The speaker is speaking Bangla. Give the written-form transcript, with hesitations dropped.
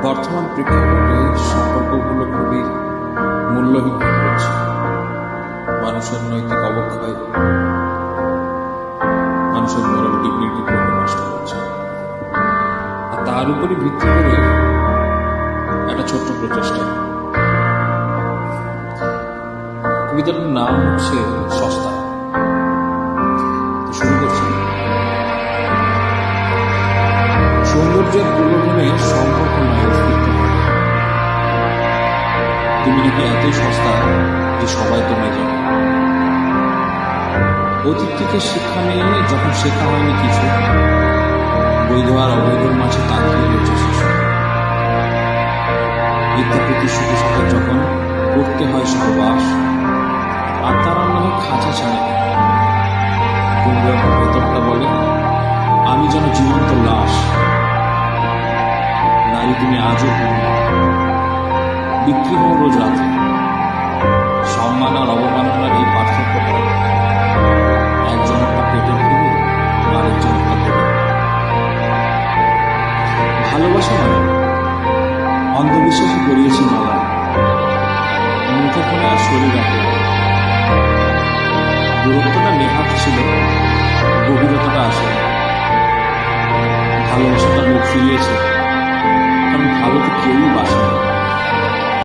বর্তমান প্রেক্ষাপটে সম্পর্কগুলো খুবই মূল্যহীন হয়ে পড়ছে। মানুষের নৈতিক অবক্ষয়, মানুষের মোরাল ডিগনিটিগুলোকে নষ্ট করছে। আর তার উপরে ভিত্তি করে একটা ছোট্ট প্রচেষ্টা। কবিতাটার নাম হচ্ছে সস্তা। তো শুরু করছি। সৌন্দর্যের প্রলোভনে সম্পর্ক নয়, অস্তিত্ব। তুমি নাকি এতই সস্তা যে সবাই তোমায় জানে। অতীত থেকে শিক্ষা নিয়ে যখন শেখা হয়নি কিছু, বৈধ আর অবৈধর মাঝে তাকিয়ে রয়েছে শিশু। মিথ্যা প্রতিশ্রুতির সাথে যখন করতে হয় সহবাস, আর তারা নয় খাঁচা ছাড়ে। তোমরা ভেতরটা বলে আমি যেন জীবন্ত লাশ। নারী তুমি আজও বিক্রি হও রোজ রাতে। সম্মান আর অবমাননার এই পার্থক্য করে একজনটা পেটে ভরবে, আরেকজনটা দেবে। ভালোবাসা নয়, অন্ধবিশ্বাসী করিয়েছে মালা। মুঠোফোনে আর শরীর রাখে। দূরত্বটা নেহাত ছিল, গভীরতাটা আসে। ভালোবাসাটা মুখ ফিরিয়েছে, কারণ ভালো তো কেউই বাসে না।